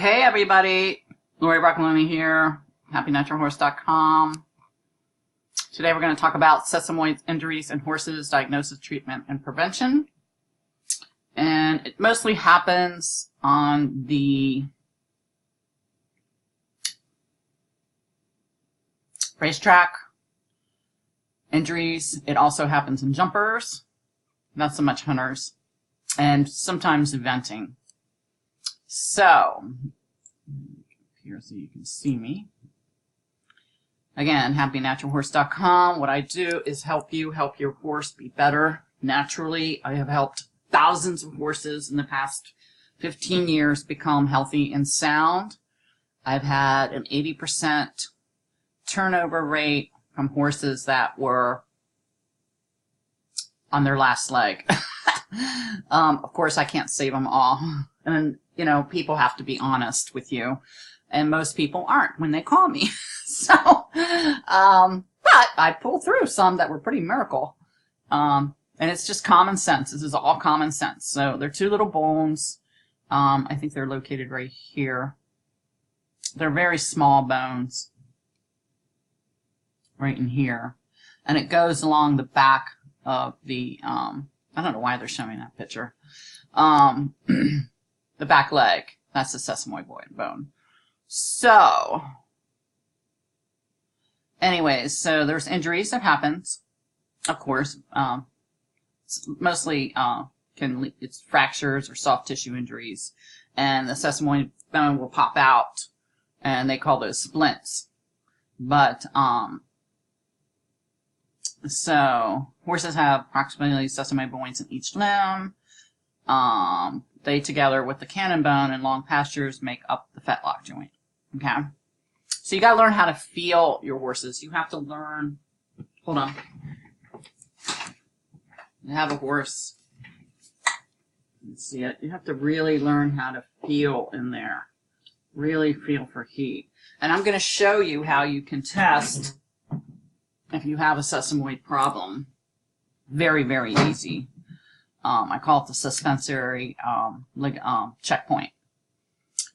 Hey everybody, Lori Broccoloni here, happynaturalhorse.com. Today we're going to talk about sesamoid injuries in horses, diagnosis, treatment, and prevention. And it mostly happens on the racetrack. Injuries, it also happens in jumpers, not so much hunters, and sometimes eventing. So, here so you can see me. Again, happynaturalhorse.com. What I do is help you help your horse be better naturally. I have helped thousands of horses in the past 15 years become healthy and sound. I've had an 80% turnover rate from horses that were on their last leg. Of course, I can't save them all. And, you know, people have to be honest with you. And most people aren't when they call me. So, but I pulled through some that were pretty miracle. And it's just common sense. This is all common sense. So they're two little bones. I think they're located right here. They're very small bones. Right in here. And it goes along the back of the, I don't know why they're showing that picture. The back leg. That's the sesamoid bone. So, anyways, so there's injuries that happens. Of course, it's mostly it's fractures or soft tissue injuries, and the sesamoid bone will pop out, and they call those splints. But so horses have approximately sesamoid bones in each limb. They, together with the cannon bone and long pastures, make up the fetlock joint. Okay? So you got to learn how to feel your horses. You have to learn... Hold on. You have a horse. You see it? You have to really learn how to feel in there. Really feel for heat. And I'm going to show you how you can test if you have a sesamoid problem. Very, very easy. I call it the suspensory checkpoint.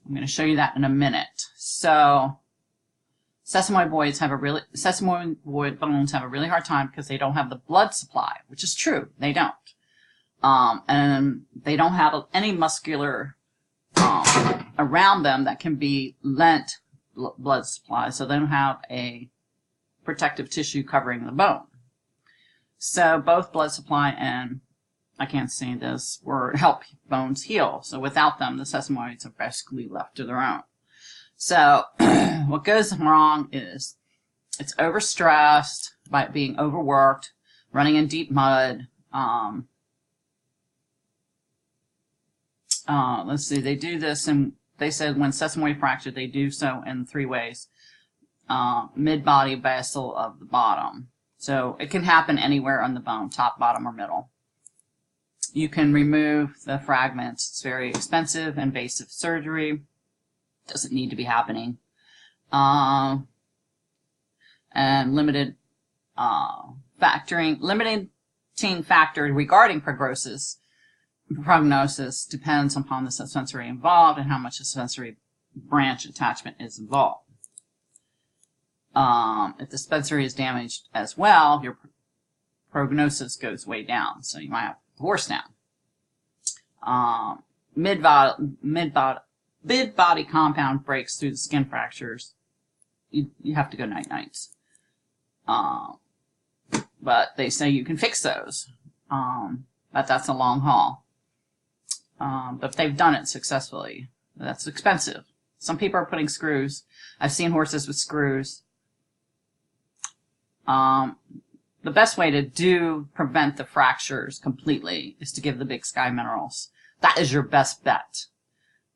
I'm going to show you that in a minute. So, sesamoid bones have a really hard time because they don't have the blood supply, which is true. They don't, and they don't have any muscular around them that can be lent blood supply. So they don't have a protective tissue covering the bone. So both blood supply and, I can't say this, or help bones heal. So without them, the sesamoids are basically left to their own. So what goes wrong is it's overstressed by being overworked, running in deep mud. Let's see, they do this, and they said when sesamoid fracture, they do so in 3 ways. Mid-body, basal of the bottom. So it can happen anywhere on the bone, top, bottom, or middle. You can remove the fragments. It's very expensive, invasive surgery. Doesn't need to be happening. And limiting factor regarding prognosis depends upon the sensory involved and how much the sensory branch attachment is involved. If the sensory is damaged as well, your prognosis goes way down. So you might have horse down. Mid-body compound breaks through the skin fractures. You have to go night-nights. But they say you can fix those. But that's a long haul. But they've done it successfully. That's expensive. Some people are putting screws. I've seen horses with screws. The best way to prevent the fractures completely is to give the Big Sky minerals. That is your best bet.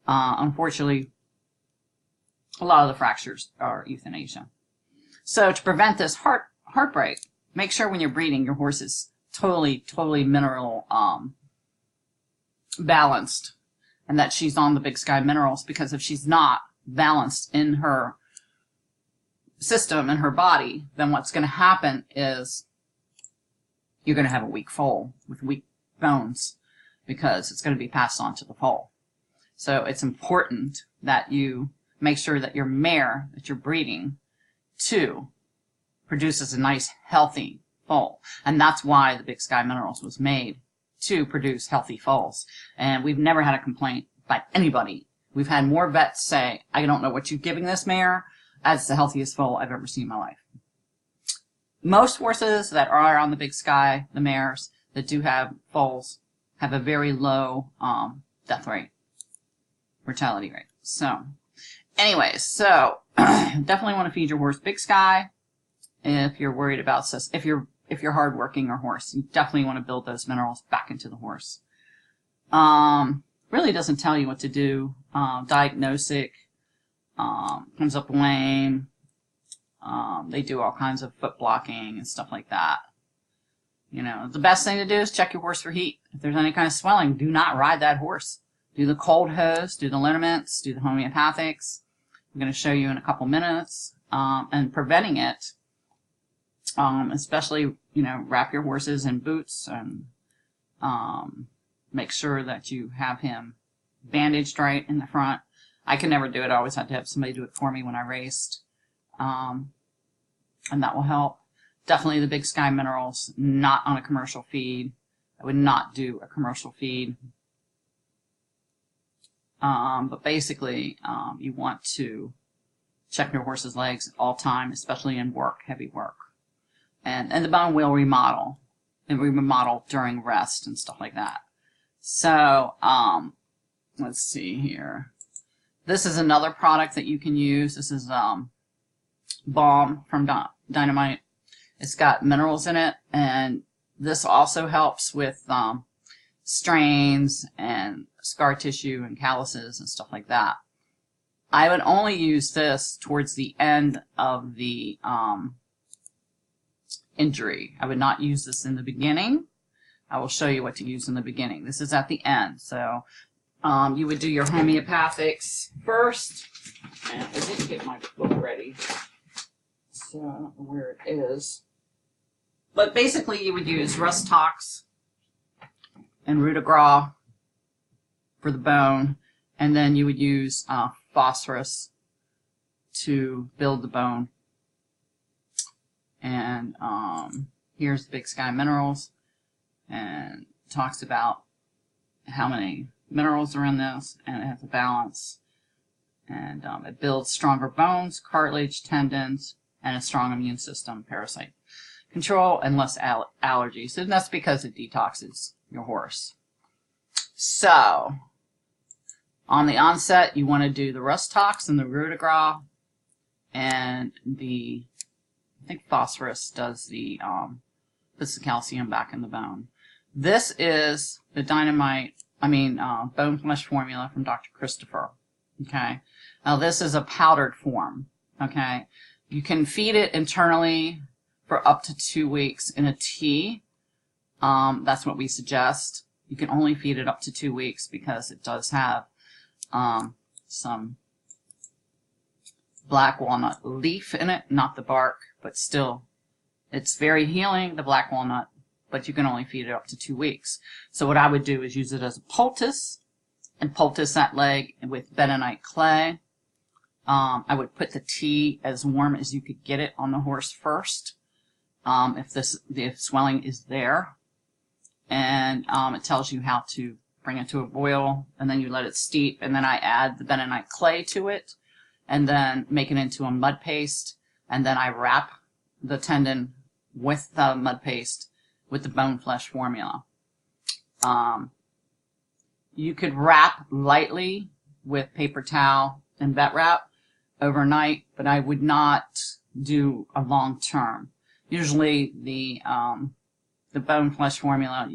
Unfortunately, a lot of the fractures are euthanasia. So to prevent this heartbreak, make sure when you're breeding your horse is totally mineral balanced, and that she's on the Big Sky minerals, because if she's not balanced in her system, in her body, then what's going to happen is you're going to have a weak foal with weak bones, because it's going to be passed on to the foal. So it's important that you make sure that your mare that you're breeding to produces a nice, healthy foal. And that's why the Big Sky Minerals was made, to produce healthy foals. And we've never had a complaint by anybody. We've had more vets say, I don't know what you're giving this mare. That's the healthiest foal I've ever seen in my life. Most horses that are on the Big Sky, the mares that do have foals, have a very low death rate, mortality rate. So, anyways, so definitely want to feed your horse Big Sky. If you're worried about if you're hardworking or horse, you definitely want to build those minerals back into the horse. Really doesn't tell you what to do. Diagnostic, comes up lame. They do all kinds of foot blocking and stuff like that. You know, the best thing to do is check your horse for heat. If there's any kind of swelling, do not ride that horse. Do the cold hose, do the liniments, do the homeopathics. I'm going to show you in a couple minutes. And preventing it, especially, you know, wrap your horses in boots and make sure that you have him bandaged right in the front. I could never do it. I always had to have somebody do it for me when I raced. And that will help. Definitely the Big Sky Minerals, not on a commercial feed. I would not do a commercial feed. But basically, you want to check your horse's legs at all time, especially in work, heavy work. And the bone will remodel. It will remodel during rest and stuff like that. So, let's see here. This is another product that you can use. This is balm from Dynamite. It's got minerals in it, and this also helps with strains and scar tissue and calluses and stuff like that. I would only use this towards the end of the injury. I would not use this in the beginning. I will show you what to use in the beginning. This is at the end. So you would do your homeopathics first. And I didn't get my book ready, so I don't know where it is. But basically you would use rust tox and root de gras for the bone, and then you would use phosphorus to build the bone. And here's the Big Sky Minerals, and it talks about how many minerals are in this, and it has a balance. And it builds stronger bones, cartilage, tendons, and a strong immune system, parasite control, and less allergies. And that's because it detoxes your horse. So, on the onset, you want to do the rust tox and the root de gras, and I think phosphorus does the, puts the calcium back in the bone. This is the bone flesh formula from Dr. Christopher. Okay. Now this is a powdered form. Okay. You can feed it internally for up to 2 weeks in a tea. That's what we suggest. You can only feed it up to 2 weeks because it does have some black walnut leaf in it, not the bark, but still it's very healing, the black walnut, but you can only feed it up to 2 weeks. So what I would do is use it as a poultice and poultice that leg with bentonite clay. I would put the tea as warm as you could get it on the horse first, if swelling is there. And it tells you how to bring it to a boil, and then you let it steep, and then I add the bentonite clay to it, and then make it into a mud paste, and then I wrap the tendon with the mud paste with the bone flesh formula. You could wrap lightly with paper towel and vet wrap overnight, but I would not do a long term. Usually the bone flesh formula,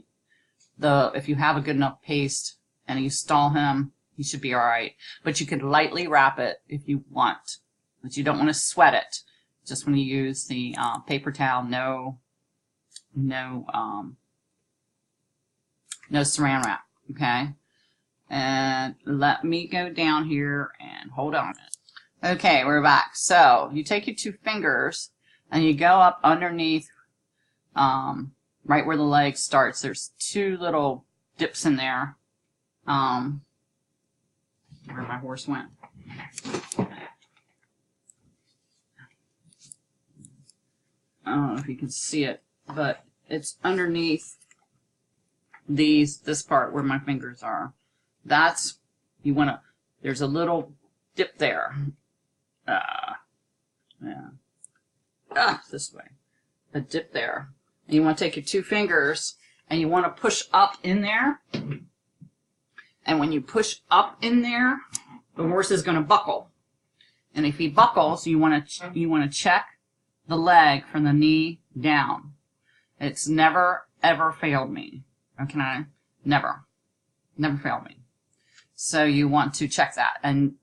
if you have a good enough paste and you stall him, he should be all right. But you could lightly wrap it if you want, but you don't want to sweat it. Just when you use the paper towel, no saran wrap. Okay, and let me go down here and hold on a minute. Okay, we're back. So you take your 2 fingers and you go up underneath, right where the leg starts. There's 2 little dips in there. where my horse went. I don't know if you can see it, but it's underneath this part where my fingers are. That's, you want to, there's a little dip there. This way. A dip there. And you want to take your 2 fingers and you want to push up in there. And when you push up in there, the horse is going to buckle. And if he buckles, you want to check the leg from the knee down. It's never, ever failed me. Okay? Never failed me. So you want to check that. And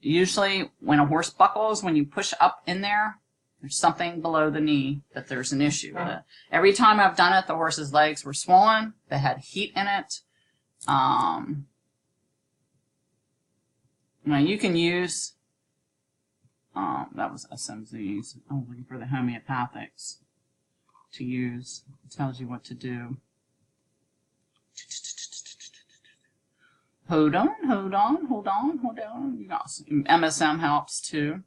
usually when a horse buckles, when you push up in there, there's something below the knee that there's an issue with it. Every time I've done it, the horse's legs were swollen. They had heat in it. Now you can use, that was SMZs. I was looking for the homeopathics to use. It tells you what to do. Hold on. You got some. MSM helps too.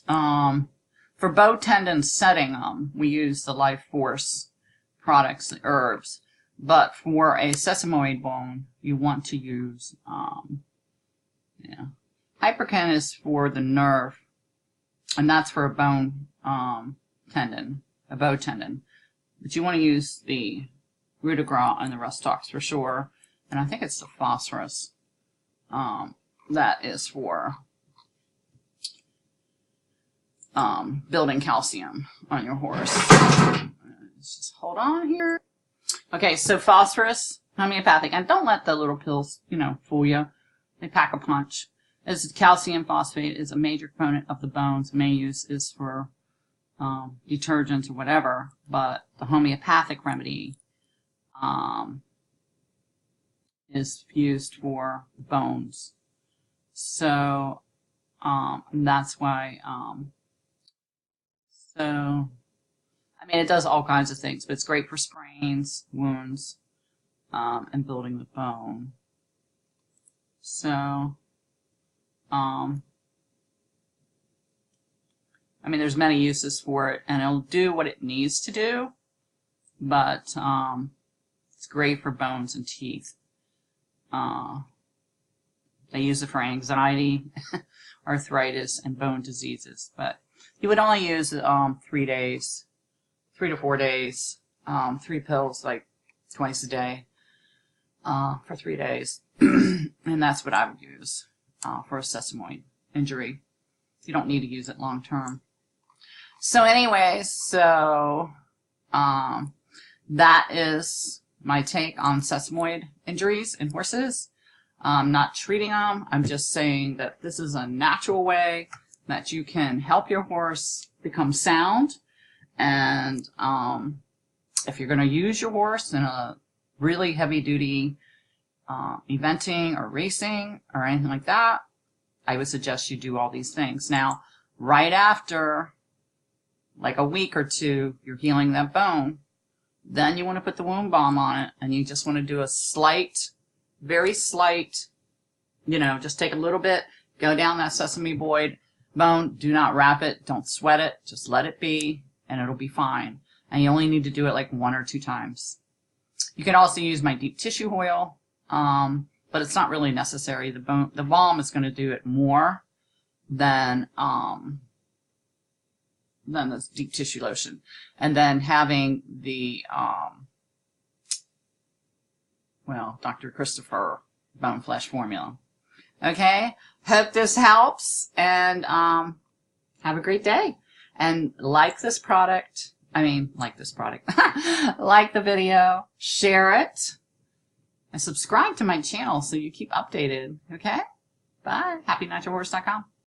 For bow tendon setting them, we use the Life Force products, the herbs. But for a sesamoid bone, you want to use, Hyperkin is for the nerve, and that's for a bone tendon, a bow tendon. But you want to use the Rutagras and the Rustox for sure. And I think it's the phosphorus that is for building calcium on your horse. Let's just hold on here. Okay, so phosphorus, homeopathic, and don't let the little pills, fool you. They pack a punch. As calcium phosphate is a major component of the bones. Main use is for detergents or whatever, but the homeopathic remedy is used for bones. So that's why. It does all kinds of things, but it's great for sprains, wounds, and building the bone. So, there's many uses for it, and it'll do what it needs to do, but it's great for bones and teeth. They use it for anxiety, arthritis, and bone diseases, but you would only use 3 days. 3 to 4 days, 3 pills like twice a day for 3 days. And that's what I would use for a sesamoid injury. You don't need to use it long term. So anyways, that is my take on sesamoid injuries in horses. I'm not treating them. I'm just saying that this is a natural way that you can help your horse become sound. And if you're going to use your horse in a really heavy-duty eventing or racing or anything like that, I would suggest you do all these things. Now, right after, like a week or 2, you're healing that bone, then you want to put the wound balm on it, and you just want to do a slight, very slight, just take a little bit, go down that sesamoid bone, do not wrap it, don't sweat it, just let it be, and it'll be fine. And you only need to do it like 1 or 2 times. You can also use my deep tissue oil, but it's not really necessary. The balm is going to do it more than this deep tissue lotion. And then having the Dr. Christopher bone flesh formula. Okay, hope this helps, and have a great day. And like this product, like the video, share it, and subscribe to my channel so you keep updated. Okay? Bye. HappyNaturalHorse.com.